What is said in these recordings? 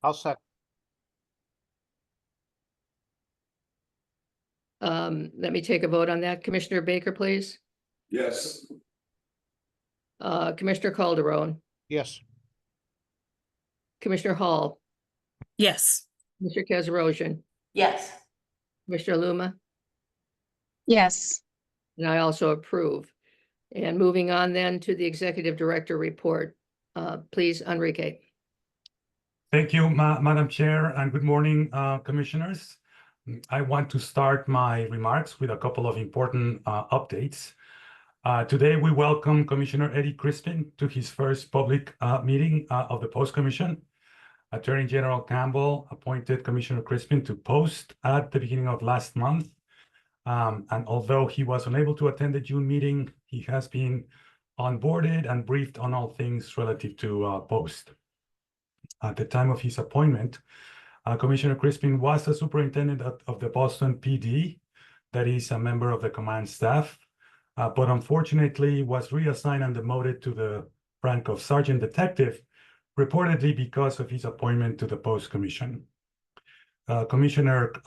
I'll second. Let me take a vote on that. Commissioner Baker, please. Yes. Commissioner Calderon, Yes. Commissioner Hall, Yes. Mr. Kazarosian, Yes. Commissioner Luma, Yes. and I also approve. And moving on then to the Executive Director report. Please, Enrique. Thank you, Madam Chair, and good morning, Commissioners. I want to start my remarks with a couple of important updates. Today, we welcome Commissioner Eddie Crispin to his first public meeting of the Post Commission. Attorney General Campbell appointed Commissioner Crispin to post at the beginning of last month. And although he was unable to attend the June meeting, he has been onboarded and briefed on all things relative to post. At the time of his appointment, Commissioner Crispin was a superintendent of the Boston PD, that is a member of the command staff, but unfortunately was reassigned and demoted to the rank of sergeant detective, reportedly because of his appointment to the Post Commission. Commissioners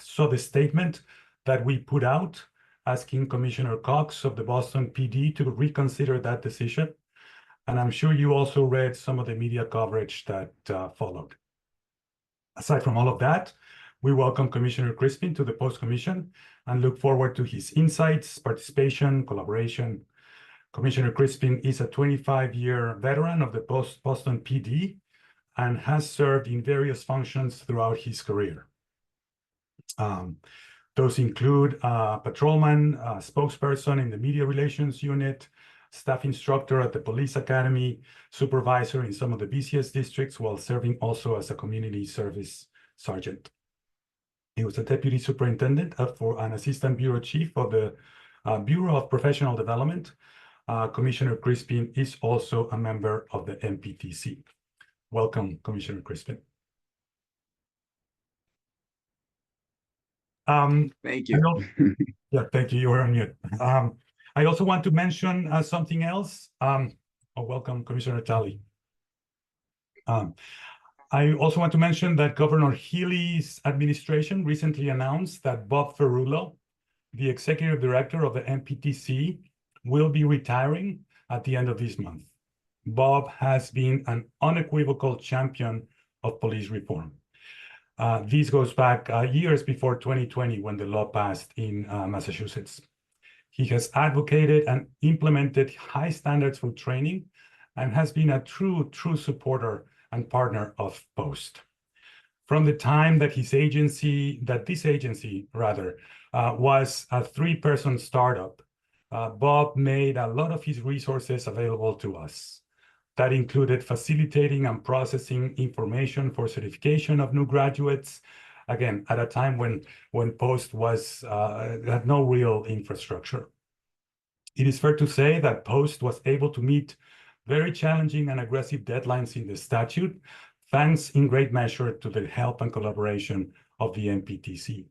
saw the statement that we put out asking Commissioner Cox of the Boston PD to reconsider that decision. And I'm sure you also read some of the media coverage that followed. Aside from all of that, we welcome Commissioner Crispin to the Post Commission and look forward to his insights, participation, collaboration. Commissioner Crispin is a 25-year veteran of the Boston PD and has served in various functions throughout his career. Those include patrolman, spokesperson in the media relations unit, staff instructor at the police academy, supervisor in some of the busiest districts while serving also as a community service sergeant. He was a deputy superintendent for an assistant bureau chief of the Bureau of Professional Development. Commissioner Crispin is also a member of the MPTC. Welcome, Commissioner Crispin. Thank you. Yeah, thank you. You were on mute. I also want to mention something else. Welcome, Commissioner Talley. I also want to mention that Governor Healy's administration recently announced that Bob Ferrulo, the executive director of the MPTC, will be retiring at the end of this month. Bob has been an unequivocal champion of police reform. This goes back years before 2020 when the law passed in Massachusetts. He has advocated and implemented high standards for training and has been a true supporter and partner of Post. From the time that this agency was a 3-person startup, Bob made a lot of his resources available to us. That included facilitating and processing information for certification of new graduates, again, at a time when Post had no real infrastructure. It is fair to say that Post was able to meet very challenging and aggressive deadlines in the statute, thanks in great measure to the help and collaboration of the MPTC.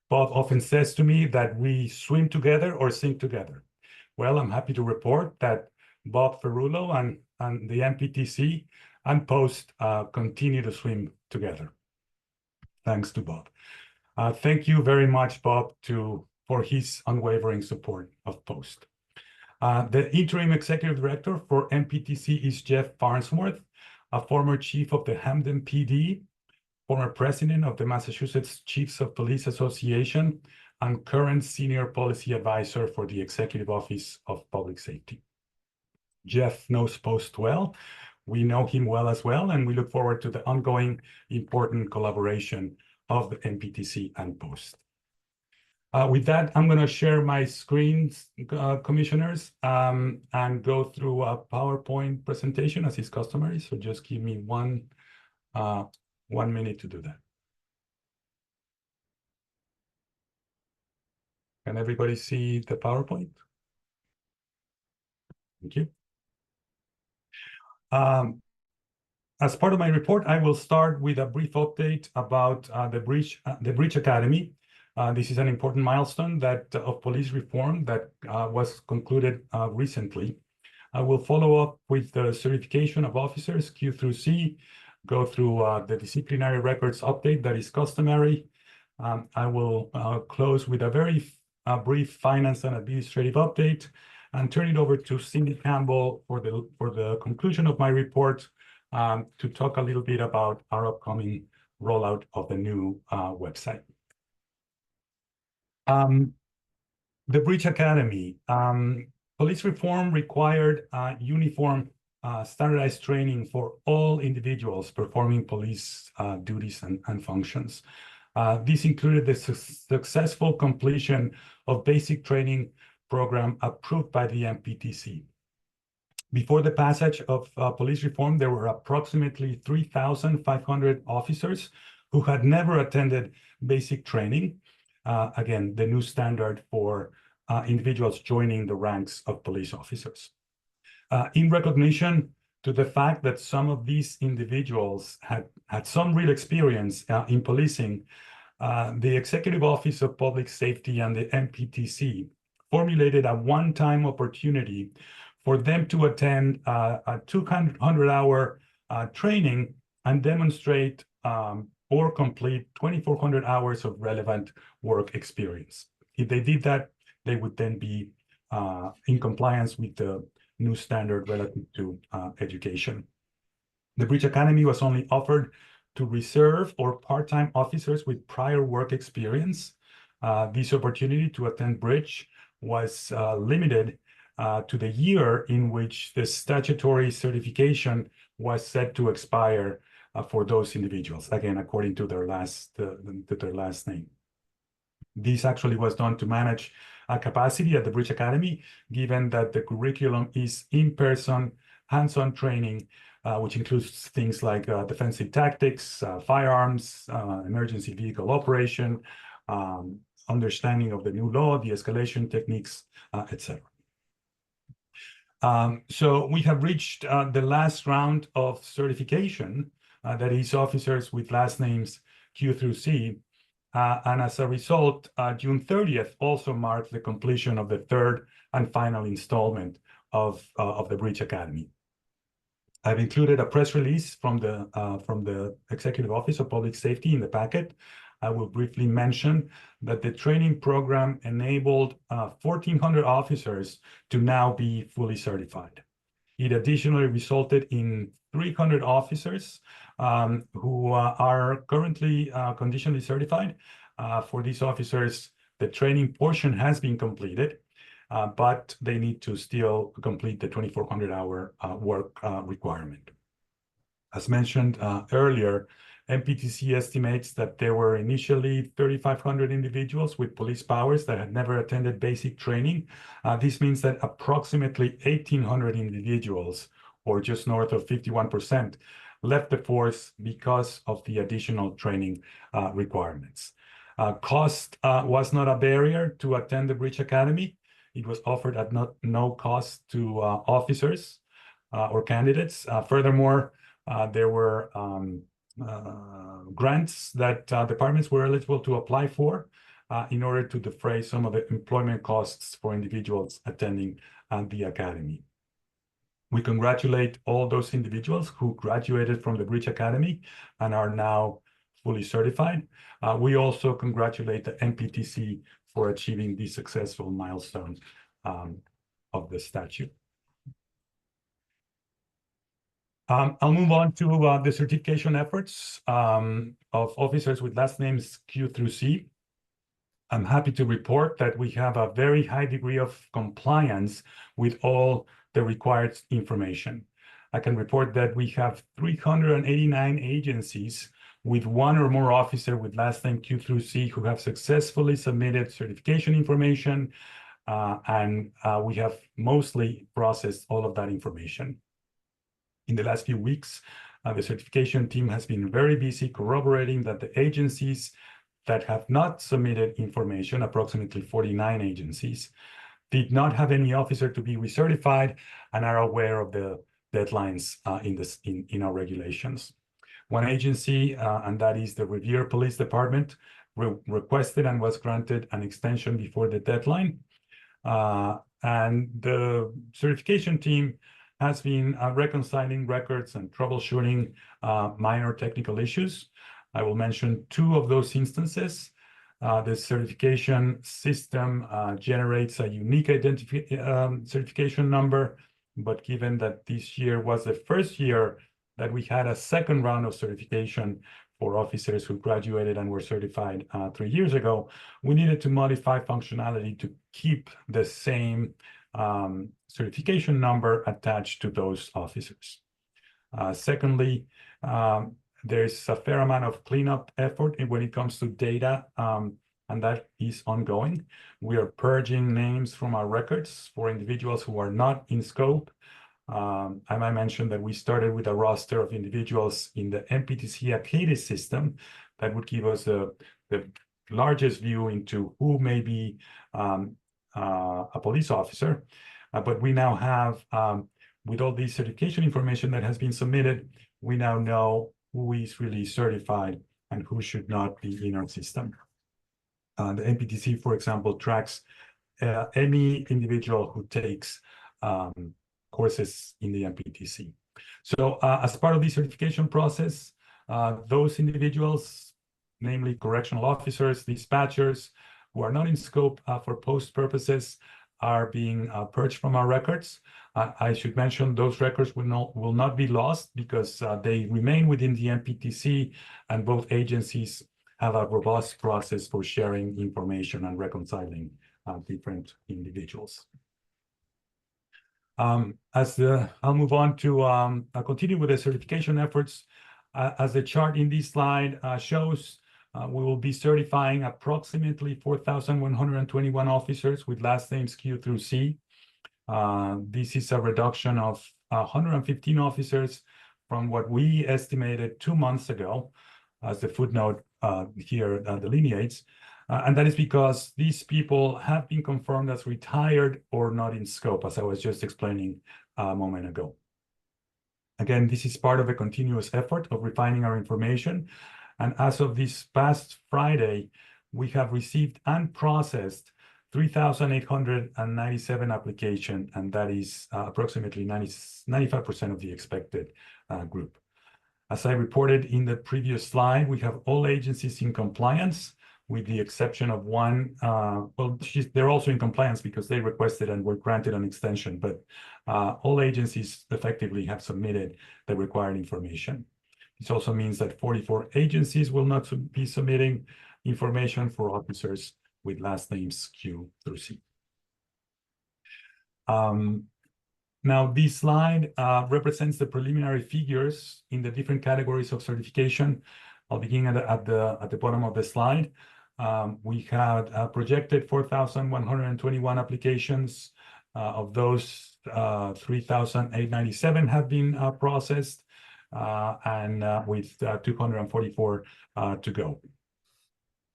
Bob often says to me that we swim together or sink together. Well, I'm happy to report that Bob Ferrulo and the MPTC and Post continue to swim together. Thanks to Bob. Thank you very much, Bob, for his unwavering support of Post. The interim executive director for MPTC is Jeff Farnsworth, a former chief of the Hamden PD, former president of the Massachusetts Chiefs of Police Association, and current senior policy advisor for the Executive Office of Public Safety. Jeff knows Post well. We know him well as well, and we look forward to the ongoing important collaboration of the MPTC and Post. With that, I'm going to share my screens, commissioners, and go through a PowerPoint presentation as is customary. So just give me one minute to do that. Can everybody see the PowerPoint? Thank you. As part of my report, I will start with a brief update about the Breach Academy. This is an important milestone of police reform that was concluded recently. I will follow up with the certification of officers Q through C, go through the disciplinary records update that is customary. I will close with a very brief finance and administrative update and turn it over to Cindy Campbell for the conclusion of my report to talk a little bit about our upcoming rollout of the new website. The Breach Academy. Police reform required uniform standardized training for all individuals performing police duties and functions. This included the successful completion of basic training program approved by the MPTC. Before the passage of police reform, there were approximately 3,500 officers who had never attended basic training. Again, the new standard for individuals joining the ranks of police officers. In recognition to the fact that some of these individuals had some real experience in policing, the Executive Office of Public Safety and the MPTC formulated a one-time opportunity for them to attend a 200-hour training and demonstrate or complete 2,400 hours of relevant work experience. If they did that, they would then be in compliance with the new standard relative to education. The Breach Academy was only offered to reserve or part-time officers with prior work experience. This opportunity to attend Breach was limited to the year in which the statutory certification was set to expire for those individuals, again, according to their last name. This actually was done to manage capacity at the Breach Academy, given that the curriculum is in-person, hands-on training, which includes things like defensive tactics, firearms, emergency vehicle operation, understanding of the new law, de-escalation techniques, etc. So we have reached the last round of certification, that is officers with last names Q through C. And as a result, June 30th also marked the completion of the third and final installment of the Breach Academy. I've included a press release from the Executive Office of Public Safety in the packet. I will briefly mention that the training program enabled 1,400 officers to now be fully certified. It additionally resulted in 300 officers who are currently conditionally certified. For these officers, the training portion has been completed, but they need to still complete the 2,400-hour work requirement. As mentioned earlier, MPTC estimates that there were initially 3,500 individuals with police powers that had never attended basic training. This means that approximately 1,800 individuals, or just north of 51%, left the force because of the additional training requirements. Cost was not a barrier to attend the Breach Academy. It was offered at no cost to officers or candidates. Furthermore, there were grants that departments were eligible to apply for in order to defray some of the employment costs for individuals attending the academy. We congratulate all those individuals who graduated from the Breach Academy and are now fully certified. We also congratulate the MPTC for achieving the successful milestone of the statute. I'll move on to the certification efforts of officers with last names Q through C. I'm happy to report that we have a very high degree of compliance with all the required information. I can report that we have 389 agencies with one or more officer with last name Q through C who have successfully submitted certification information, and we have mostly processed all of that information. In the last few weeks, the certification team has been very busy corroborating that the agencies that have not submitted information, approximately 49 agencies, did not have any officer to be recertified and are aware of the deadlines in our regulations. One agency, and that is the Revere Police Department, requested and was granted an extension before the deadline. And the certification team has been reconciling records and troubleshooting minor technical issues. I will mention two of those instances. The certification system generates a unique certification number, but given that this year was the first year that we had a second round of certification for officers who graduated and were certified 3 years ago, we needed to modify functionality to keep the same certification number attached to those officers. Secondly, there's a fair amount of cleanup effort when it comes to data, and that is ongoing. We are purging names from our records for individuals who are not in scope. I might mention that we started with a roster of individuals in the MPTC Academy system that would give us the largest view into who may be a police officer. But we now have, with all this certification information that has been submitted, we now know who is really certified and who should not be in our system. The MPTC, for example, tracks any individual who takes courses in the MPTC. So as part of the certification process, those individuals, namely correctional officers, dispatchers, who are not in scope for post purposes, are being purged from our records. I should mention those records will not be lost because they remain within the MPTC, and both agencies have a robust process for sharing information and reconciling different individuals. I'll move on to I'll continue with the certification efforts. As the chart in this slide shows, we will be certifying approximately 4,121 officers with last names Q through C. This is a reduction of 115 officers from what we estimated 2 months ago, as the footnote here delineates. And that is because these people have been confirmed as retired or not in scope, as I was just explaining a moment ago. Again, this is part of a continuous effort of refining our information. And as of this past Friday, we have received and processed 3,897 applications, and that is approximately 95% of the expected group. As I reported in the previous slide, we have all agencies in compliance, with the exception of one. Well, they're also in compliance because they requested and were granted an extension, but all agencies effectively have submitted the required information. This also means that 44 agencies will not be submitting information for officers with last names Q through C. Now, this slide represents the preliminary figures in the different categories of certification. I'll begin at the bottom of the slide. We had projected 4,121 applications. Of those, 3,897 have been processed, and with 244 to go.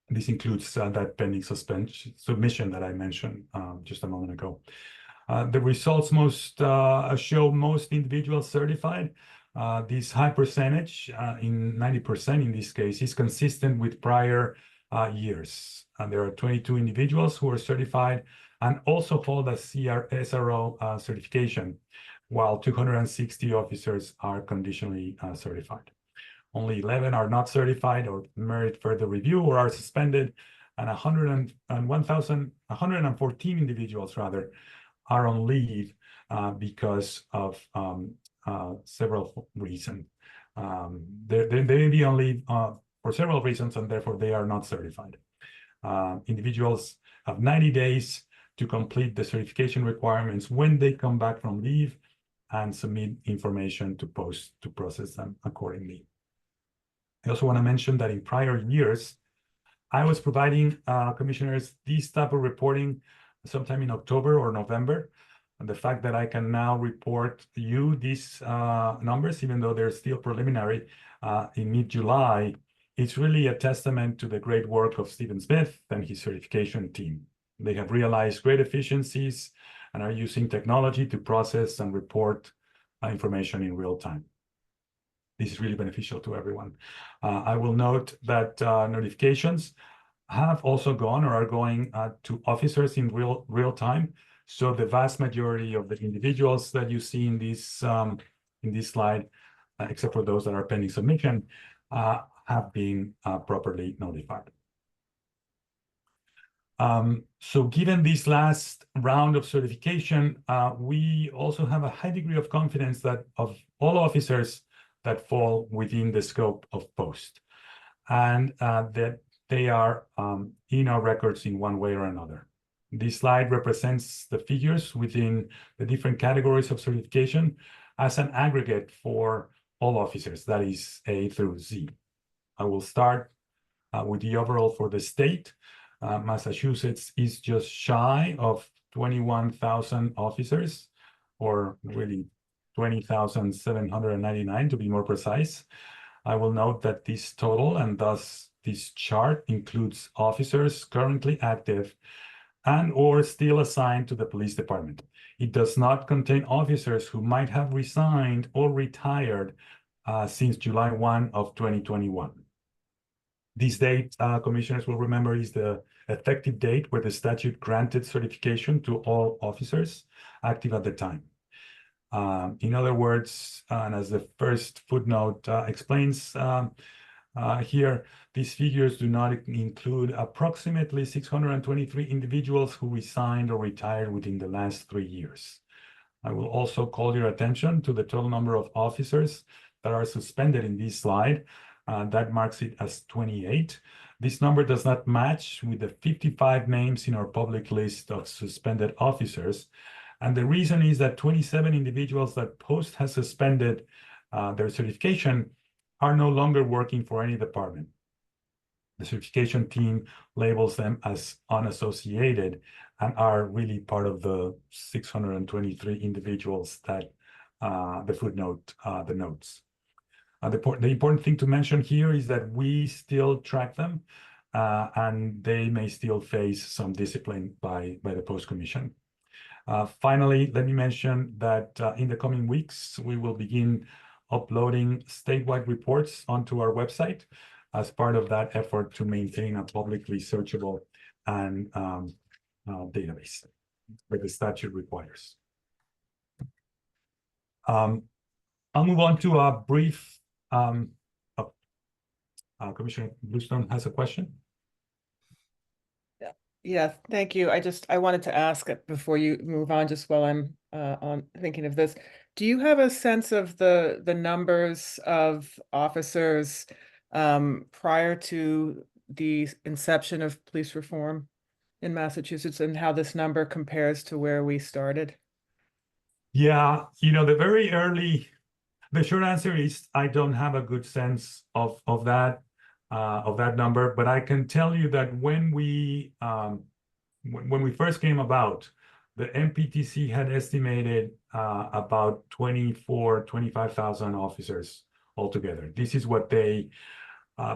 This includes that pending submission that I mentioned just a moment ago. The results show most individuals certified. This high percentage, in 90% in this case, is consistent with prior years. And there are 22 individuals who are certified and also hold a SRO certification, while 260 officers are conditionally certified. Only 11 are not certified or merit further review or are suspended, and 114 individuals rather are on leave because of several reasons. They may be on leave for several reasons, and therefore they are not certified. Individuals have 90 days to complete the certification requirements when they come back from leave and submit information to process them accordingly. I also want to mention that in prior years, I was providing commissioners this type of reporting sometime in October or November. And the fact that I can now report you these numbers, even though they're still preliminary, in mid-July, it's really a testament to the great work of Stephen Smith and his certification team. They have realized great efficiencies and are using technology to process and report information in real time. This is really beneficial to everyone. I will note that notifications have also gone or are going to officers in real time. So the vast majority of the individuals that you see in this slide, except for those that are pending submission, have been properly notified. So given this last round of certification, we also have a high degree of confidence that of all officers that fall within the scope of post, and that they are in our records in one way or another. This slide represents the figures within the different categories of certification as an aggregate for all officers, that is A through Z. I will start with the overall for the state. Massachusetts is just shy of 21,000 officers, or really 20,799 to be more precise. I will note that this total, and thus this chart, includes officers currently active and or still assigned to the police department. It does not contain officers who might have resigned or retired since July 1 of 2021. This date, commissioners will remember, is the effective date where the statute granted certification to all officers active at the time. In other words, and as the first footnote explains here, these figures do not include approximately 623 individuals who resigned or retired within the last 3 years. I will also call your attention to the total number of officers that are suspended in this slide. That marks it as 28. This number does not match with the 55 names in our public list of suspended officers. And the reason is that 27 individuals that Post has suspended their certification are no longer working for any department. The certification team labels them as unassociated and are really part of the 623 individuals that the footnote denotes. The important thing to mention here is that we still track them and they may still face some discipline by the Post Commission. Finally, let me mention that in the coming weeks, we will begin uploading statewide reports onto our website as part of that effort to maintain a publicly searchable and database that the statute requires. I'll move on to a brief. Commissioner Bluestone has a question. Yeah, thank you. I wanted to ask before you move on, just while I'm on thinking of this. Do you have a sense of the numbers of officers prior to the inception of police reform in Massachusetts, and how this number compares to where we started? Yeah, the short answer is I don't have a good sense of that number, but I can tell you that when we first came about, the MPTC had estimated about 25,000 officers altogether. This is what they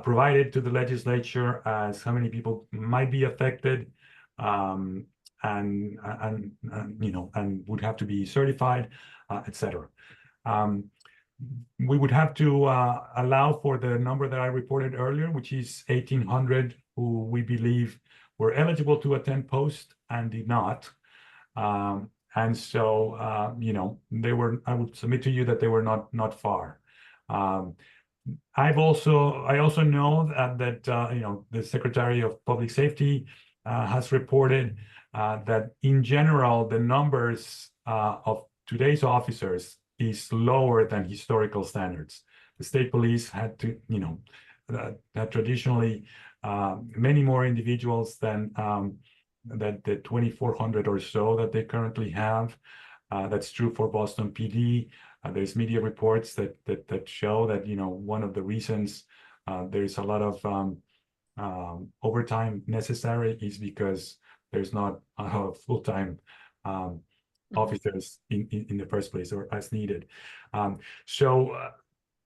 provided to the legislature as how many people might be affected and would have to be certified, etc. We would have to allow for the number that I reported earlier, which is 1,800 who we believe were eligible to attend post and did not. And so, they were, I would submit to you that they were not far. I also know that the Secretary of Public Safety has reported that in general, the numbers of today's officers is lower than historical standards. The state police had to, had traditionally many more individuals than that the 2,400 or so that they currently have. That's true for Boston PD. There's media reports that show that one of the reasons there's a lot of overtime necessary is because there's not a lot of full-time officers in the first place, or as needed. So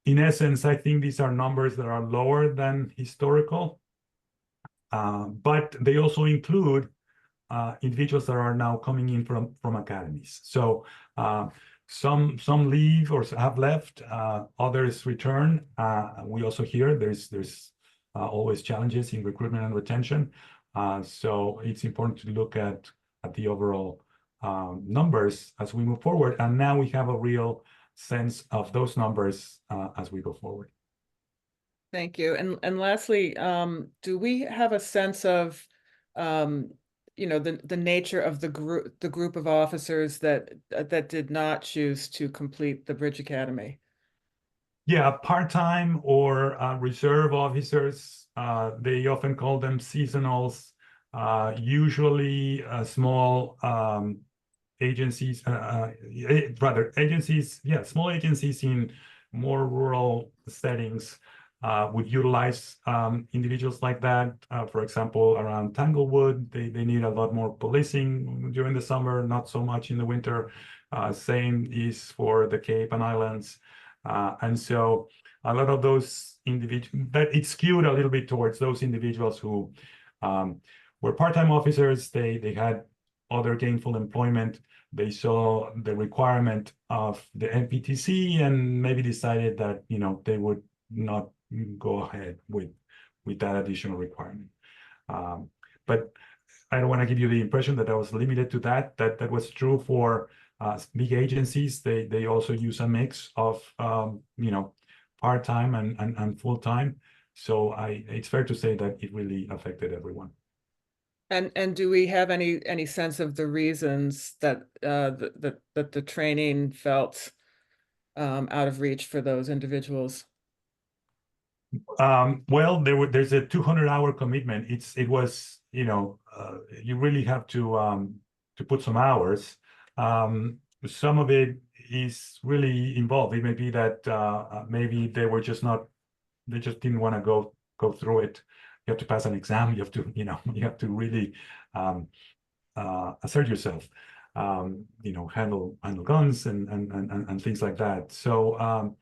in essence, I think these are numbers that are lower than historical, but they also include individuals that are now coming in from academies. So some leave or have left, others return. We also hear there's always challenges in recruitment and retention. So it's important to look at the overall numbers as we move forward. And now we have a real sense of those numbers as we go forward. Thank you. And lastly, do we have a sense of, the nature of the group of officers that did not choose to complete the Bridge Academy? Yeah, part-time or reserve officers, they often call them seasonals, usually small agencies, small agencies in more rural settings would utilize individuals like that. For example, around Tanglewood, they need a lot more policing during the summer, not so much in the winter. Same is for the Cape and Islands. And so a lot of those individuals, that it's skewed a little bit towards those individuals who were part-time officers. They had other gainful employment. They saw the requirement of the NPTC and maybe decided that, they would not go ahead with that additional requirement. But I don't want to give you the impression that I was limited to that. That was true for big agencies. They also use a mix of part-time and full-time. So it's fair to say that it really affected everyone. And do we have any sense of the reasons that the training felt out of reach for those individuals? Well, there's a 200-hour commitment. It was you really have to put some hours. Some of it is really involved. It may be that maybe they just didn't want to go through it. You have to pass an exam. You have to you have to really assert yourself. Handle guns and things like that. So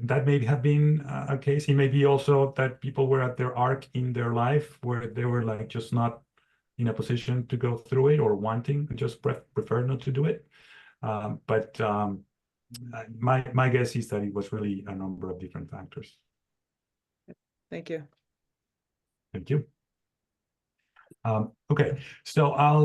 that may have been a case. It may be also that people were at their arc in their life where they were like just not in a position to go through it or wanting, just prefer not to do it. But my guess is that it was really a number of different factors. Thank you. Thank you. Okay, so I'll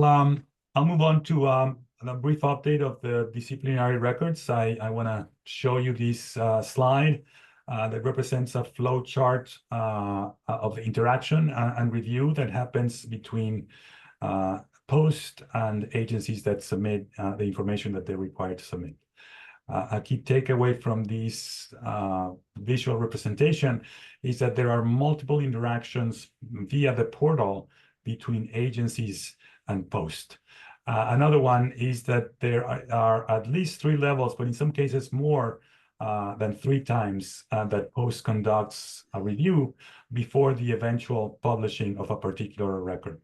move on to a brief update of the disciplinary records. I want to show you this slide that represents a flow chart of interaction and review that happens between post and agencies that submit the information that they're required to submit. A key takeaway from this visual representation is that there are multiple interactions via the portal between agencies and post. Another one is that there are at least 3 levels, but in some cases more than 3 times that post conducts a review before the eventual publishing of a particular record.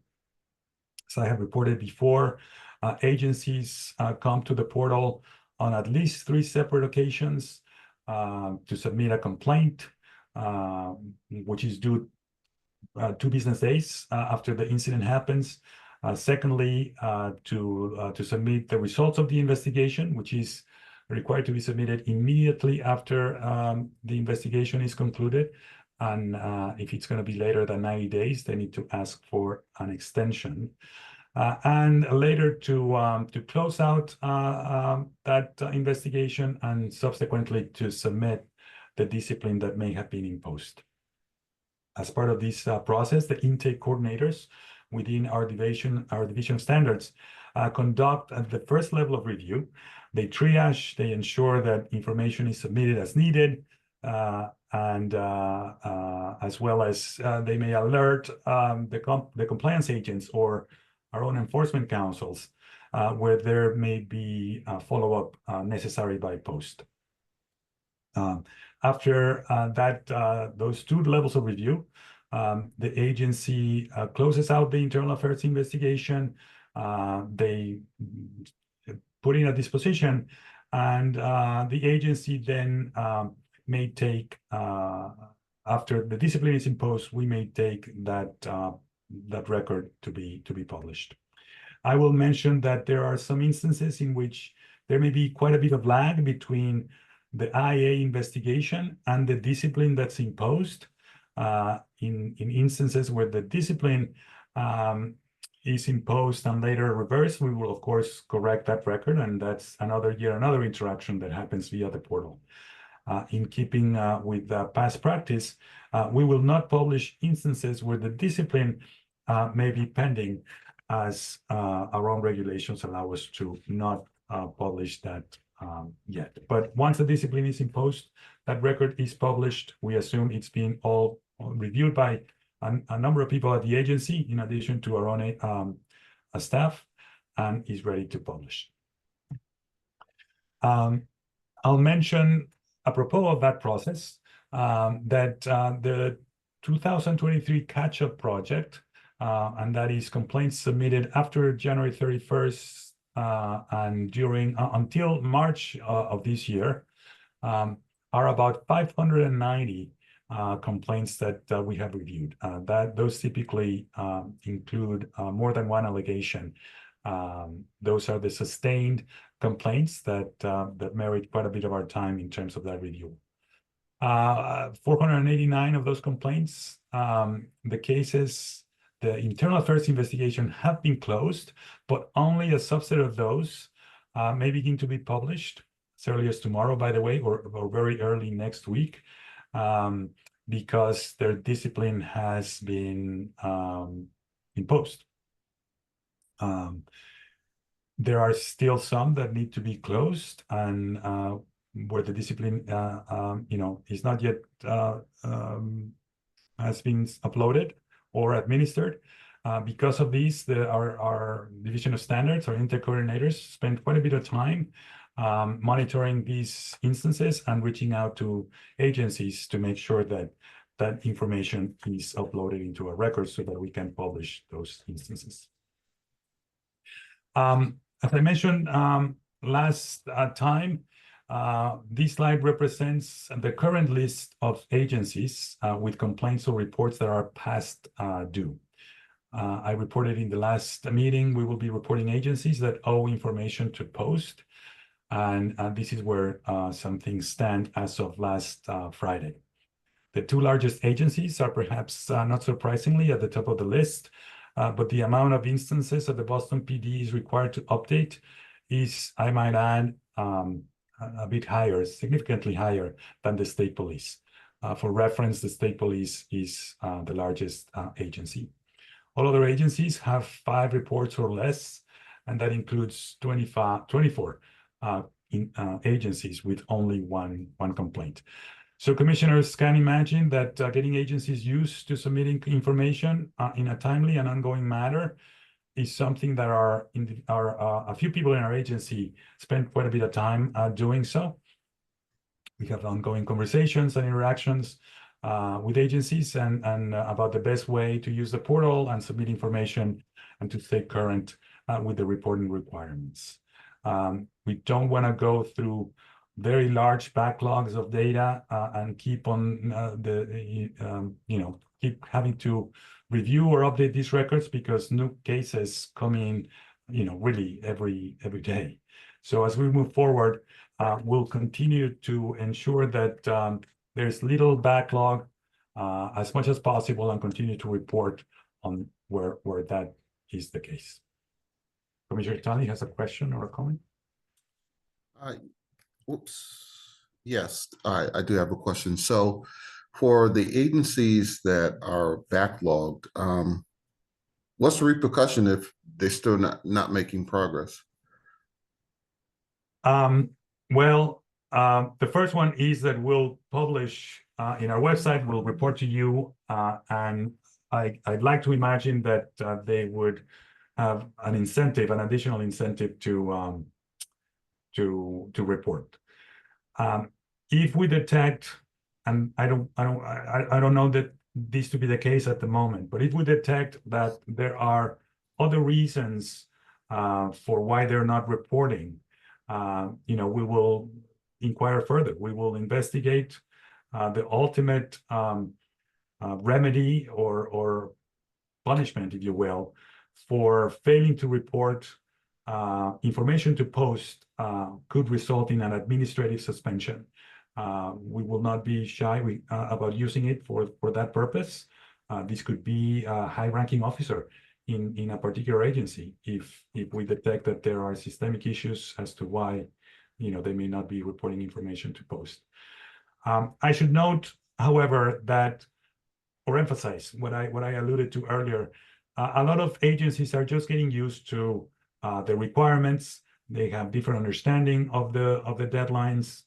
So I have reported before, agencies come to the portal on at least 3 separate occasions to submit a complaint, which is due 2 business days after the incident happens. Secondly, to submit the results of the investigation, which is required to be submitted immediately after the investigation is concluded. And if it's going to be later than 90 days, they need to ask for an extension. And later to close out that investigation and subsequently to submit the discipline that may have been imposed. As part of this process, the intake coordinators within our division of standards conduct at the first level of review. They triage, they ensure that information is submitted as needed, and as well as they may alert the compliance agents or our own enforcement councils where there may be follow-up necessary by post. After those 2 levels of review, the agency closes out the internal affairs investigation. They put in a disposition, and the agency then may take, after the discipline is imposed, we may take that record to be published. I will mention that there are some instances in which there may be quite a bit of lag between the IA investigation and the discipline that's imposed. In instances where the discipline is imposed and later reversed, we will of course correct that record, and that's another interaction that happens via the portal. In keeping with past practice, we will not publish instances where the discipline may be pending, as our own regulations allow us to not publish that yet. But once the discipline is imposed, that record is published. We assume it's being all reviewed by a number of people at the agency, in addition to our own staff, and is ready to publish. I'll mention, apropos of that process, that the 2023 catch-up project, and that is complaints submitted after January 31st and during until March of this year, are about 590 complaints that we have reviewed. Those typically include more than one allegation. Those are the sustained complaints that merit quite a bit of our time in terms of that review. 489 of those complaints, the cases, the internal affairs investigation have been closed, but only a subset of those may begin to be published as early as tomorrow, by the way, or very early next week, because their discipline has been imposed. There are still some that need to be closed, and where the discipline, is not yet has been uploaded or administered. Because of these, our Division of Standards, our inter-coordinators, spend quite a bit of time monitoring these instances and reaching out to agencies to make sure that that information is uploaded into our records so that we can publish those instances. As I mentioned last time, this slide represents the current list of agencies with complaints or reports that are past due. I reported in the last meeting, we will be reporting agencies that owe information to post, and this is where some things stand as of last Friday. The two largest agencies are perhaps not surprisingly at the top of the list, but the amount of instances that the Boston PD is required to update is, I might add, a bit higher, significantly higher than the state police. For reference, the state police is the largest agency. All other agencies have 5 reports or less, and that includes 24 agencies with only one complaint. So commissioners can imagine that getting agencies used to submitting information in a timely and ongoing manner is something that a few people in our agency spend quite a bit of time doing so. We have ongoing conversations and interactions with agencies and about the best way to use the portal and submit information and to stay current with the reporting requirements. We don't want to go through very large backlogs of data and keep on keep having to review or update these records, because new cases come in, really every day. So as we move forward, we'll continue to ensure that there's little backlog as much as possible and continue to report on where that is the case. Commissioner Talley has a question or a comment? Yes, I do have a question. So for the agencies that are backlogged, what's the repercussion if they're still not making progress? Well, the first one is that we'll publish in our website, we'll report to you, and I'd like to imagine that they would have an additional incentive to report. If we detect, and I don't know that this to be the case at the moment, but if we detect that there are other reasons for why they're not reporting, we will inquire further. We will investigate the ultimate remedy or punishment, if you will, for failing to report. Information to post could result in an administrative suspension. We will not be shy about using it for that purpose. This could be a high-ranking officer in a particular agency if we detect that there are systemic issues as to why, they may not be reporting information to post. I should note, however, that, or emphasize what I alluded to earlier, a lot of agencies are just getting used to the requirements. They have different understanding of the deadlines.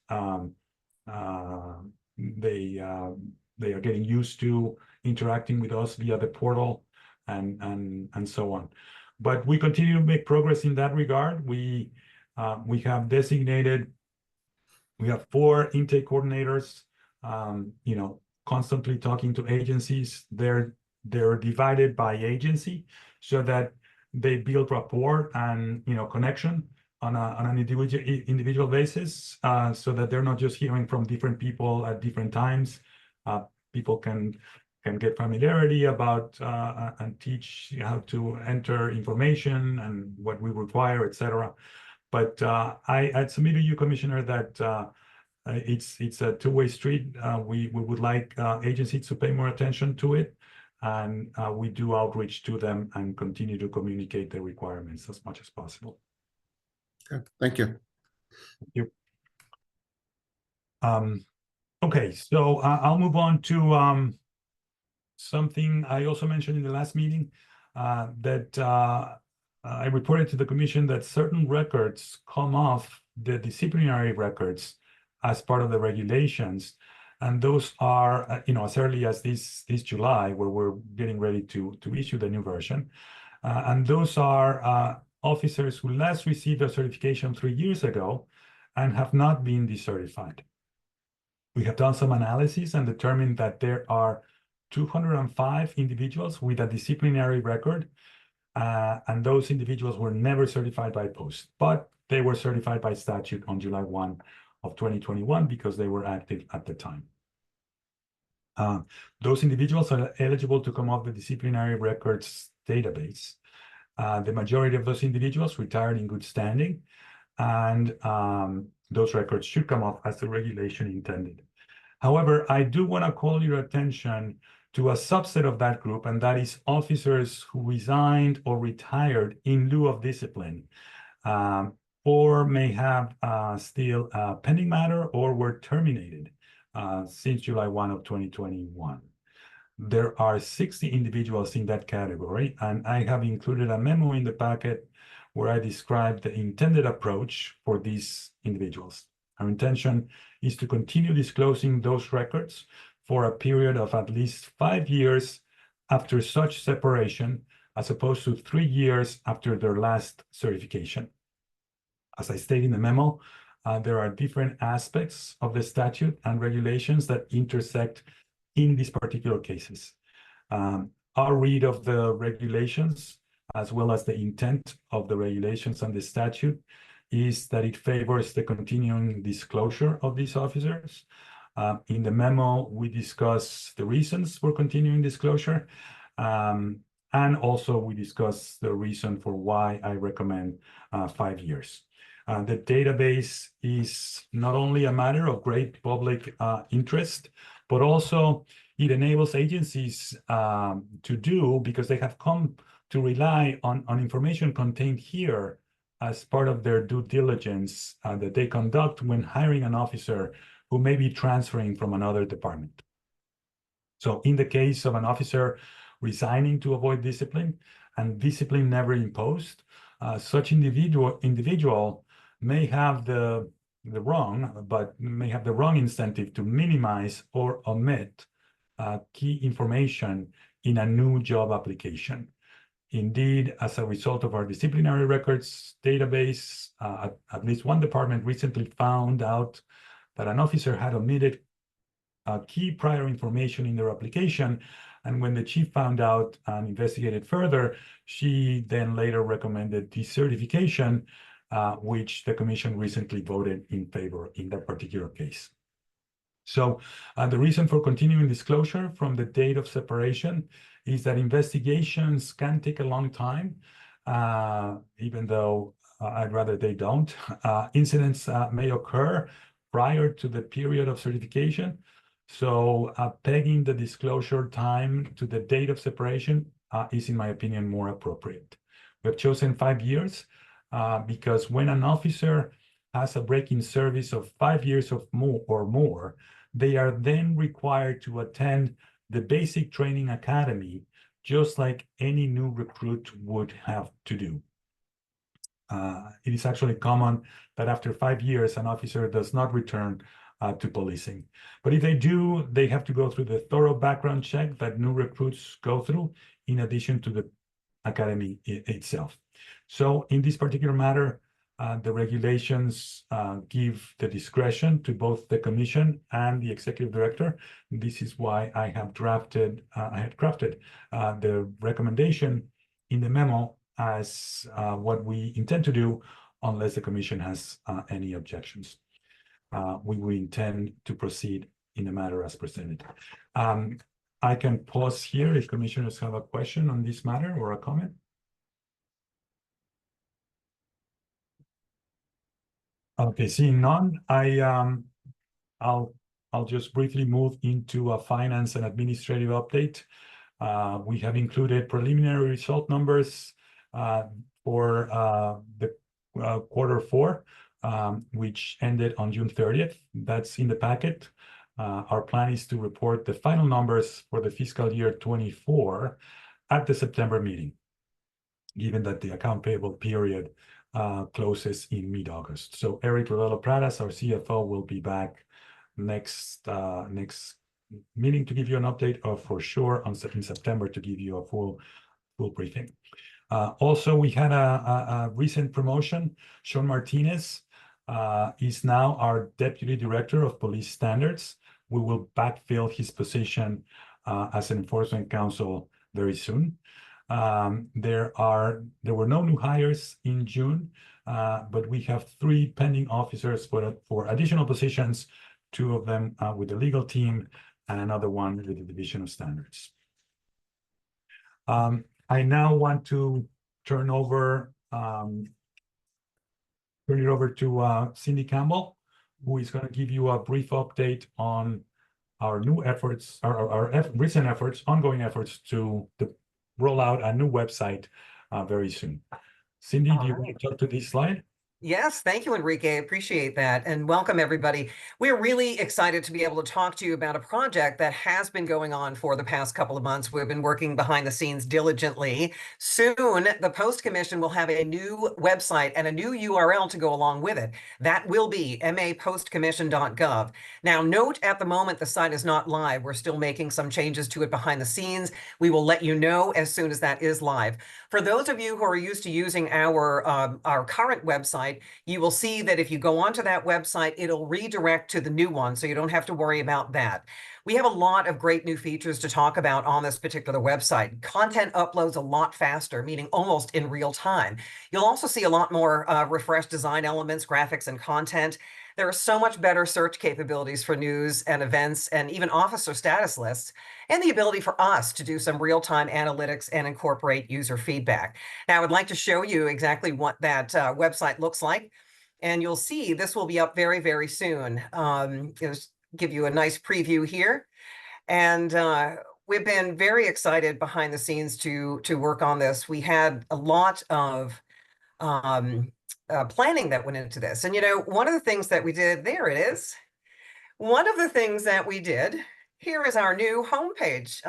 They are getting used to interacting with us via the portal and so on. But we continue to make progress in that regard. We have designated, we have 4 intake coordinators, constantly talking to agencies. They're divided by agency so that they build rapport and connection on an individual basis, so that they're not just hearing from different people at different times. People can get familiarity about and teach how to enter information and what we require, etc. But I'd submit to you, Commissioner, that it's a two-way street. We would like agencies to pay more attention to it, and we do outreach to them and continue to communicate the requirements as much as possible. Okay, thank you. Thank you. Okay, so I'll move on to something I also mentioned in the last meeting, that I reported to the Commission that certain records come off the disciplinary records as part of the regulations. And those are, as early as this July, where we're getting ready to issue the new version. And those are officers who last received a certification 3 years ago and have not been decertified. We have done some analysis and determined that there are 205 individuals with a disciplinary record, and those individuals were never certified by post, but they were certified by statute on July 1 of 2021 because they were active at the time. Those individuals are eligible to come off the disciplinary records database. The majority of those individuals retired in good standing, and those records should come off as the regulation intended. However, I do want to call your attention to a subset of that group, and that is officers who resigned or retired in lieu of discipline, or may have still a pending matter or were terminated since July 1 of 2021. There are 60 individuals in that category, and I have included a memo in the packet where I describe the intended approach for these individuals. Our intention is to continue disclosing those records for a period of at least 5 years after such separation, as opposed to 3 years after their last certification. As I state in the memo, there are different aspects of the statute and regulations that intersect in these particular cases. Our read of the regulations, as well as the intent of the regulations and the statute, is that it favors the continuing disclosure of these officers. In the memo, we discuss the reasons for continuing disclosure, and also we discuss the reason for why I recommend 5 years. The database is not only a matter of great public interest, but also it enables agencies to do, because they have come to rely on information contained here as part of their due diligence that they conduct when hiring an officer who may be transferring from another department. So in the case of an officer resigning to avoid discipline and discipline never imposed, such individual may have the wrong incentive to minimize or omit key information in a new job application. Indeed, as a result of our disciplinary records database, at least one department recently found out that an officer had omitted key prior information in their application. And when the chief found out and investigated further, she then later recommended decertification, which the commission recently voted in favor in that particular case. So the reason for continuing disclosure from the date of separation is that investigations can take a long time, even though I'd rather they don't. Incidents may occur prior to the period of certification. So pegging the disclosure time to the date of separation is, in my opinion, more appropriate. We have chosen 5 years because when an officer has a break-in service of 5 years or more, they are then required to attend the basic training academy, just like any new recruit would have to do. It is actually common that after 5 years, an officer does not return to policing. But if they do, they have to go through the thorough background check that new recruits go through, in addition to the academy itself. So in this particular matter, the regulations give the discretion to both the commission and the executive director. This is why I have crafted the recommendation in the memo as what we intend to do, unless the commission has any objections. We will intend to proceed in the matter as presented. I can pause here if commissioners have a question on this matter or a comment. Okay, seeing none, I'll just briefly move into a finance and administrative update. We have included preliminary result numbers for the Q4, which ended on June 30th. That's in the packet. Our plan is to report the final numbers for the fiscal year 24 at the September meeting, given that the account payable period closes in mid-August. So Eric Ravello-Pradas, our CFO, will be back next meeting to give you an update, or for sure in September to give you a full briefing. Also, we had a recent promotion. Sean Martinez is now our Deputy Director of Police Standards. We will backfill his position as an enforcement counsel very soon. There were no new hires in June, but we have 3 pending officers for additional positions, 2 of them with the legal team and another one with the Division of Standards. I now want to turn it over to Cindy Campbell, who is going to give you a brief update on our new efforts, our recent efforts, ongoing efforts to roll out a new website very soon. Cindy, do you want to talk to this slide? Yes, thank you, Enrique. I appreciate that. And welcome, everybody. We're really excited to be able to talk to you about a project that has been going on for the past couple of months. We've been working behind the scenes diligently. Soon, the Post Commission will have a new website and a new URL to go along with it. That will be mapostcommission.gov. Now, note at the moment, the site is not live. We're still making some changes to it behind the scenes. We will let you know as soon as that is live. For those of you who are used to using our current website, you will see that if you go onto that website, it'll redirect to the new one, so you don't have to worry about that. We have a lot of great new features to talk about on this particular website. Content uploads a lot faster, meaning almost in real time. You'll also see a lot more refreshed design elements, graphics, and content. There are so much better search capabilities for news and events and even officer status lists, and the ability for us to do some real-time analytics and incorporate user feedback. Now, I would like to show you exactly what that website looks like, and you'll see this will be up very, very soon. Just give you a nice preview here. And we've been very excited behind the scenes to work on this. We had a lot of planning that went into this. And, you know, one of the things that we did, there it is. One of the things that we did, here is our new homepage.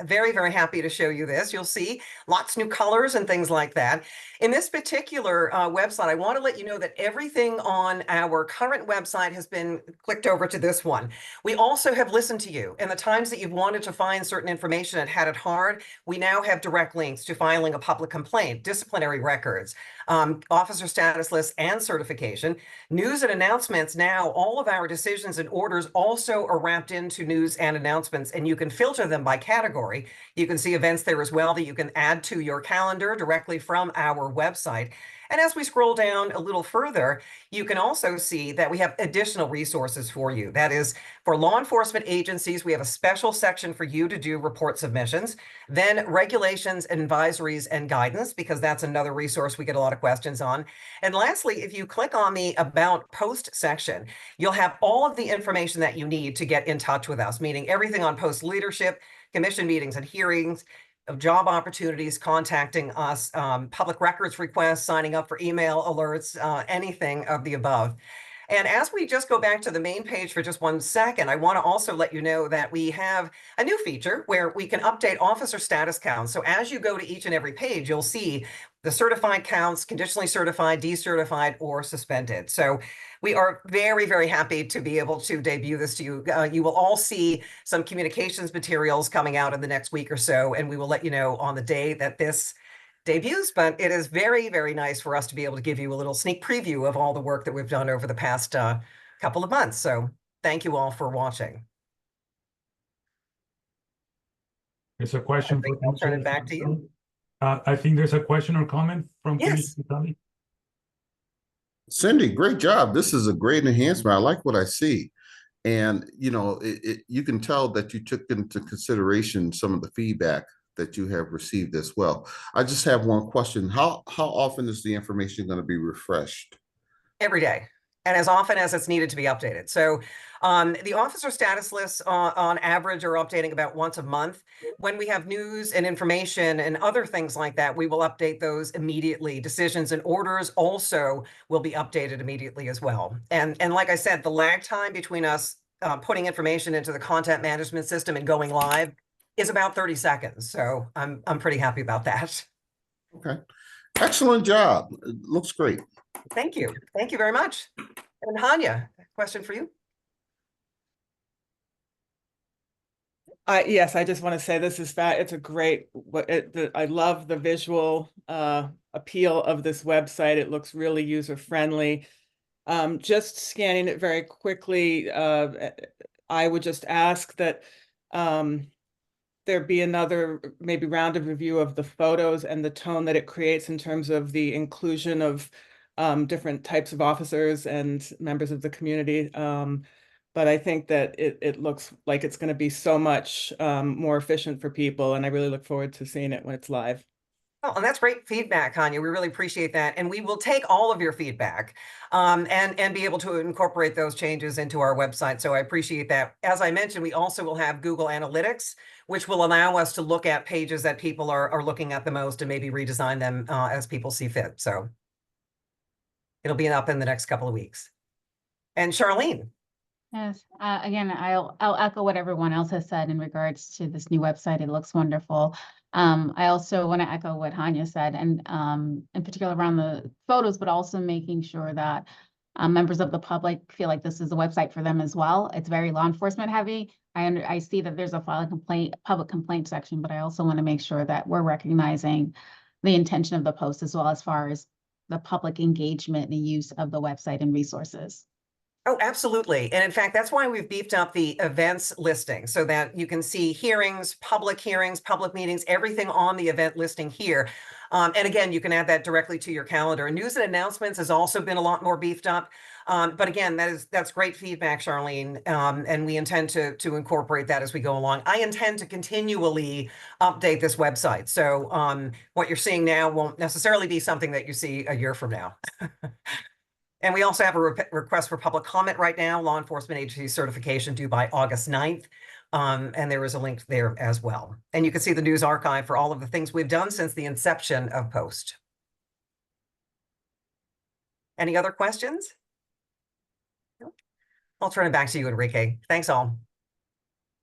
Very, very happy to show you this. You'll see lots of new colors and things like that. In this particular website, I want to let you know that everything on our current website has been clicked over to this one. We also have listened to you, and the times that you've wanted to find certain information and had it hard, we now have direct links to filing a public complaint, disciplinary records, officer status lists and certification, news and announcements. Now, all of our decisions and orders also are wrapped into news and announcements, and you can filter them by category. You can see events there as well that you can add to your calendar directly from our website. And as we scroll down a little further, you can also see that we have additional resources for you. That is, for law enforcement agencies, we have a special section for you to do report submissions, then regulations, advisories, and guidance, because that's another resource we get a lot of questions on. And lastly, if you click on the About Post section, you'll have all of the information that you need to get in touch with us, meaning everything on post leadership, commission meetings and hearings, of job opportunities, contacting us, public records requests, signing up for email alerts, anything of the above. And as we just go back to the main page for just 1 second, I want to also let you know that we have a new feature where we can update officer status counts. So as you go to each and every page, you'll see the certified counts, conditionally certified, decertified, or suspended. So we are very, very happy to be able to debut this to you. You will all see some communications materials coming out in the next week or so, and we will let you know on the day that this debuts, but it is very, very nice for us to be able to give you a little sneak preview of all the work that we've done over the past couple of months. So thank you all for watching. There's a question. I'll turn it back to you. I think there's a question or comment from Yes. Commissioner Tully. Cindy, great job. This is a great enhancement. I like what I see. And, you know, you can tell that you took into consideration some of the feedback that you have received as well. I just have one question. How often is the information going to be refreshed? Every day, and as often as it's needed to be updated. So the officer status lists on average are updating about once a month. When we have news and information and other things like that, we will update those immediately. Decisions and orders also will be updated immediately as well. And like I said, the lag time between us putting information into the content management system and going live is about 30 seconds. So I'm pretty happy about that. Okay. Excellent job. It looks great. Thank you. Thank you very much. And Hanya, question for you. Yes, I just want to say this is that it's a great, I love the visual appeal of this website. It looks really user-friendly. Just scanning it very quickly, I would just ask that there be another maybe round of review of the photos and the tone that it creates in terms of the inclusion of different types of officers and members of the community. But I think that it looks like it's going to be so much more efficient for people, and I really look forward to seeing it when it's live. Oh, and that's great feedback, Hanya. We really appreciate that. And we will take all of your feedback and be able to incorporate those changes into our website. So I appreciate that. As I mentioned, we also will have Google Analytics, which will allow us to look at pages that people are looking at the most and maybe redesign them as people see fit. So it'll be up in the next couple of weeks. And Charlene. Yes, again, I'll echo what everyone else has said in regards to this new website. It looks wonderful. I also want to echo what Hanya said, and in particular around the photos, but also making sure that members of the public feel like this is a website for them as well. It's very law enforcement heavy. I see that there's a public complaint section, but I also want to make sure that we're recognizing the intention of the post as well as far as the public engagement and use of the website and resources. Oh, absolutely. And in fact, that's why we've beefed up the events listing so that you can see hearings, public meetings, everything on the event listing here. And again, you can add that directly to your calendar. News and announcements has also been a lot more beefed up. But again, that's great feedback, Charlene. And we intend to incorporate that as we go along. I intend to continually update this website. So what you're seeing now won't necessarily be something that you see a year from now. And we also have a request for public comment right now, law enforcement agency certification due by August 9th. And there is a link there as well. And you can see the news archive for all of the things we've done since the inception of Post. Any other questions? I'll turn it back to you, Enrique. Thanks all.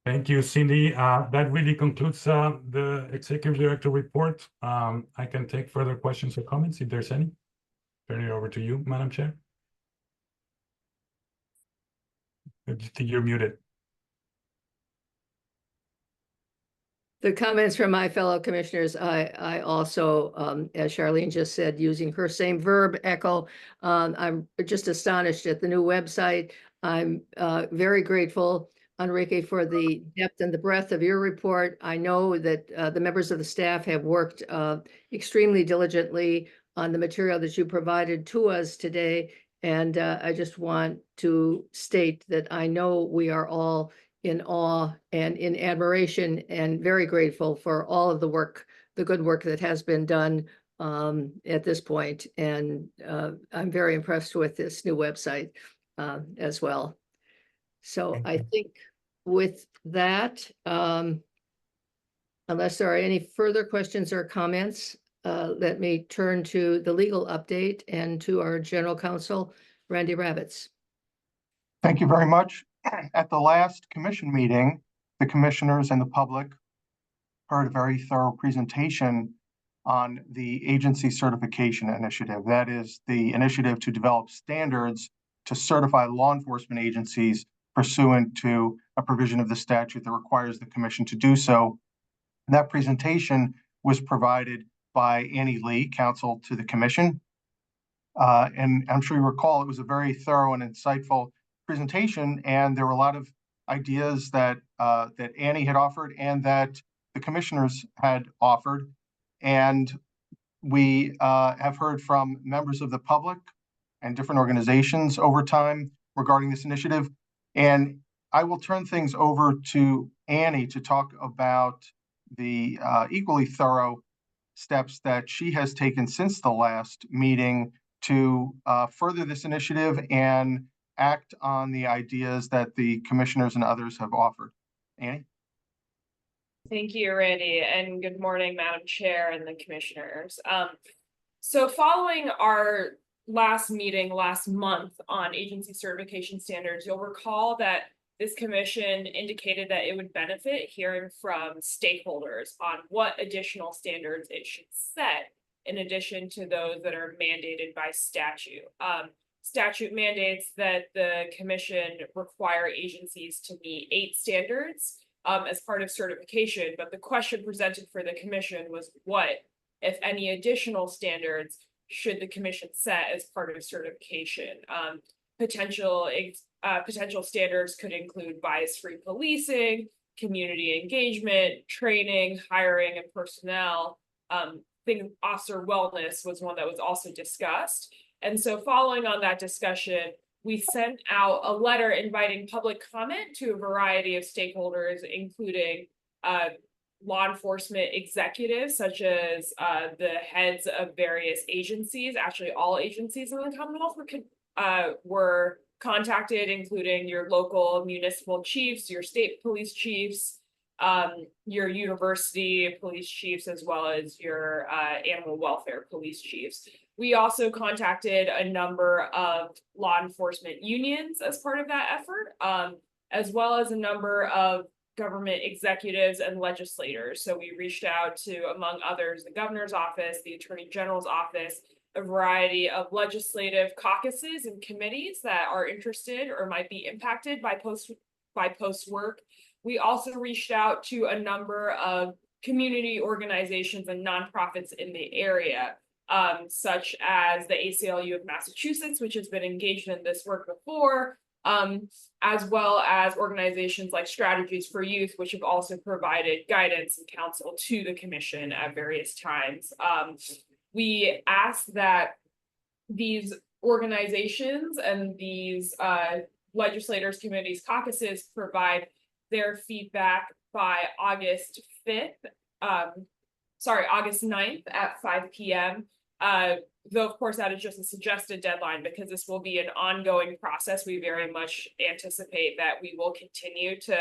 Thank you, Cindy. That really concludes the Executive Director report. I can take further questions or comments if there's any. Turn it over to you, Madam Chair. You're muted. The comments from my fellow commissioners, I also, as Charlene just said, using her same verb, echo. I'm just astonished at the new website. I'm very grateful, Enrique, for the depth and the breadth of your report. I know that the members of the staff have worked extremely diligently on the material that you provided to us today. And I just want to state that I know we are all in awe and in admiration and very grateful for all of the work, the good work that has been done at this point. And I'm very impressed with this new website as well. So I think with that, Unless there are any further questions or comments, let me turn to the legal update and to our general counsel, Randy Ravitz. Thank you very much. At the last commission meeting, the commissioners and the public heard a very thorough presentation on the agency certification initiative. That is the initiative to develop standards to certify law enforcement agencies pursuant to a provision of the statute that requires the commission to do so. And that presentation was provided by Annie Lee, counsel to the commission. And I'm sure you recall, it was a very thorough and insightful presentation, and there were a lot of ideas that that Annie had offered and that the commissioners had offered. And we have heard from members of the public and different organizations over time regarding this initiative. And I will turn things over to Annie to talk about the equally thorough steps that she has taken since the last meeting to further this initiative and act on the ideas that the commissioners and others have offered. Annie? Thank you, Randy, and good morning, Madam Chair and the commissioners. So following our last meeting last month on agency certification standards, you'll recall that this commission indicated that it would benefit hearing from stakeholders on what additional standards it should set in addition to those that are mandated by statute. Statute mandates that the commission require agencies to meet 8 standards as part of certification, but the question presented for the commission was what, if any, additional standards should the commission set as part of certification? Potential standards could include bias-free policing, community engagement, training, hiring, and personnel. Officer wellness was one that was also discussed. And so following on that discussion, we sent out a letter inviting public comment to a variety of stakeholders, including law enforcement executives, such as the heads of various agencies. Actually, all agencies in the Commonwealth were contacted, including your local municipal chiefs, your state police chiefs, your university police chiefs, as well as your animal welfare police chiefs. We also contacted a number of law enforcement unions as part of that effort, as well as a number of government executives and legislators. So we reached out to, among others, the governor's office, the attorney general's office, a variety of legislative caucuses and committees that are interested or might be impacted by post work. We also reached out to a number of community organizations and nonprofits in the area, such as the ACLU of Massachusetts, which has been engaged in this work before, as well as organizations like Strategies for Youth, which have also provided guidance and counsel to the commission at various times. We asked that these organizations and these legislators, committees, caucuses provide their feedback by August 9th at 5 p.m. Though, of course, that is just a suggested deadline because this will be an ongoing process. We very much anticipate that we will continue to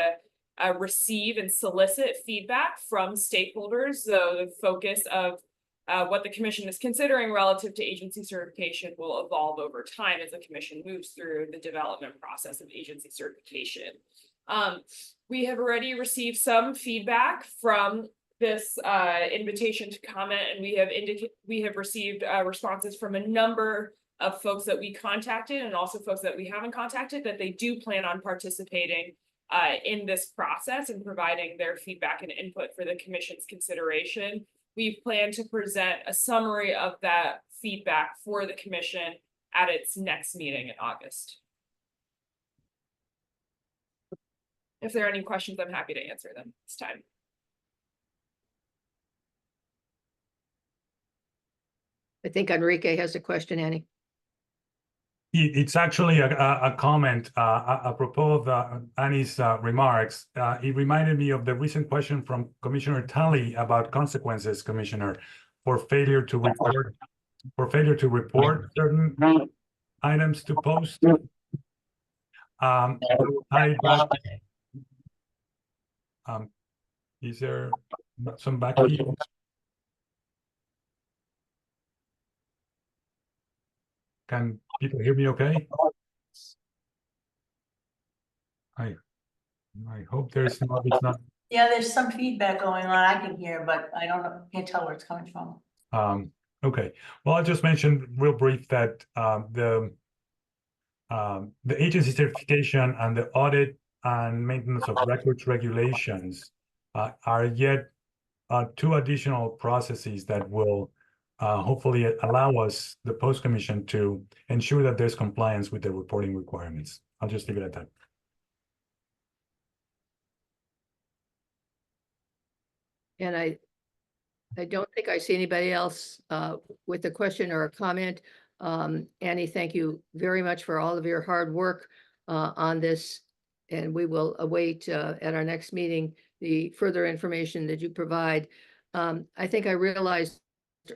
receive and solicit feedback from stakeholders. So the focus of what the commission is considering relative to agency certification will evolve over time as the commission moves through the development process of agency certification. We have already received some feedback from this invitation to comment, and we have received responses from a number of folks that we contacted and also folks that we haven't contacted that they do plan on participating in this process and providing their feedback and input for the commission's consideration. We plan to present a summary of that feedback for the commission at its next meeting in August. If there are any questions, I'm happy to answer them this time. I think Enrique has a question, Annie. It's actually a comment apropos of Annie's remarks. It reminded me of the recent question from Commissioner Tully about consequences, Commissioner, for failure to report certain items to post. Is there some back feedback. Can people hear me okay? I hope there's not, it's not. Yeah, there's some feedback going on. I can hear, but I don't know, can't tell where it's coming from. Okay. Well, I'll just mention real brief that the agency certification and the audit and maintenance of records regulations are yet two additional processes that will hopefully allow us, the post commission, to ensure that there's compliance with the reporting requirements. I'll just leave it at that. And I don't think I see anybody else with a question or a comment. Annie, thank you very much for all of your hard work on this. And we will await at our next meeting the further information that you provide. I think I realized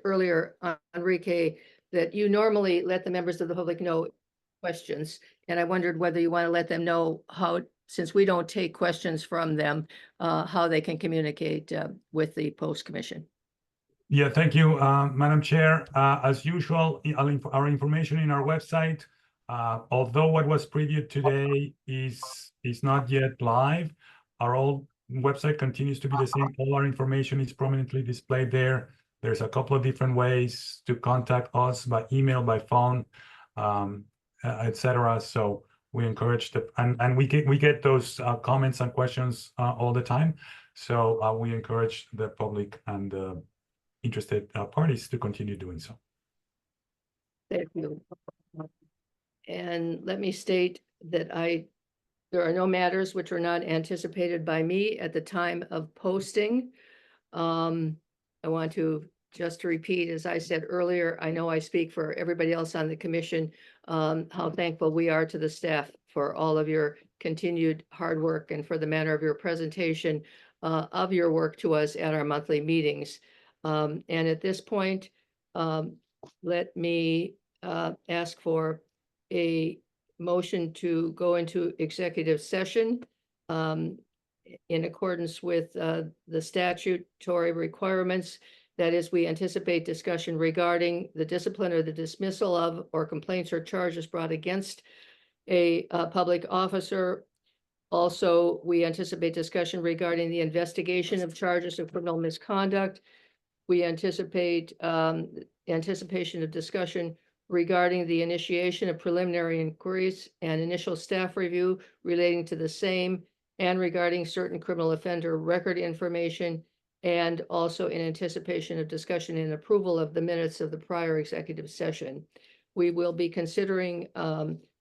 earlier, Enrique, that you normally let the members of the public know questions. And I wondered whether you want to let them know how, since we don't take questions from them, how they can communicate with the post commission. Yeah, thank you, Madam Chair. As usual, our information in our website, although what was previewed today is not yet live, our old website continues to be the same. All our information is prominently displayed there. There's a couple of different ways to contact us by email, by phone, etc. So we encourage and we get those comments and questions all the time. So we encourage the public and interested parties to continue doing so. Thank you. And let me state that there are no matters which are not anticipated by me at the time of posting. I want to just repeat, as I said earlier, I know I speak for everybody else on the commission, how thankful we are to the staff for all of your continued hard work and for the manner of your presentation of your work to us at our monthly meetings. And at this point, let me ask for a motion to go into executive session in accordance with the statutory requirements. That is, we anticipate discussion regarding the discipline or the dismissal of or complaints or charges brought against a public officer. Also, we anticipate discussion regarding the investigation of charges of criminal misconduct. We anticipate anticipation of discussion regarding the initiation of preliminary inquiries and initial staff review relating to the same, and regarding certain criminal offender record information, and also in anticipation of discussion and approval of the minutes of the prior executive session. We will be considering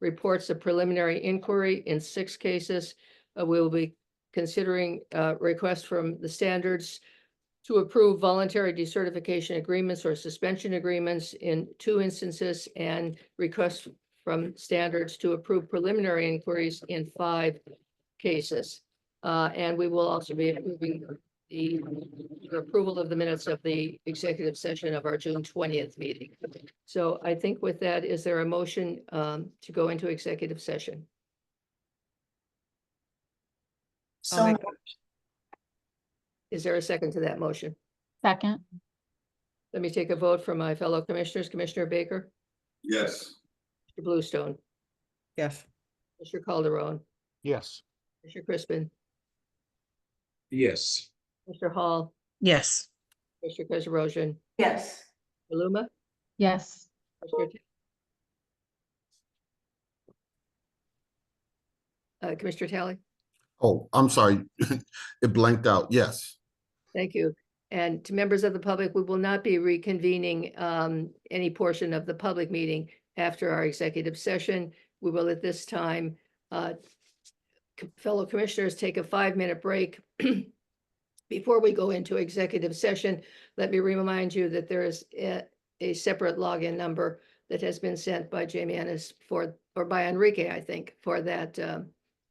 reports of preliminary inquiry in 6 cases. We will be considering requests from the standards to approve voluntary decertification agreements or suspension agreements in 2 instances, and requests from standards to approve preliminary inquiries in 5 cases. And we will also be approving the approval of the minutes of the executive session of our June 20th meeting. So I think with that, is there a motion to go into executive session? I'll make Is there a second to that motion? Second. Let me take a vote from my fellow commissioners. Commissioner Baker, Yes. Mr. Bluestone, Yes. Mr. Calderon, Yes. Mr. Crispin, Yes. Mr. Hall, Yes. Mr. Kozarosian, Yes. Maluma, Yes. Commissioner Talley. Oh, I'm sorry. It blanked out. Yes. Thank you. And to members of the public, we will not be reconvening any portion of the public meeting after our executive session. We will at this time, fellow commissioners, take a 5-minute break. Before we go into executive session, let me remind you that there is a separate login number that has been sent by Jamie Ennis or by Enrique, I think, for that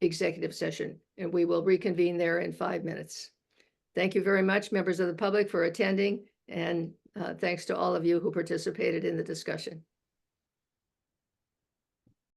executive session. And we will reconvene there in 5 minutes. Thank you very much, members of the public, for attending, and thanks to all of you who participated in the discussion.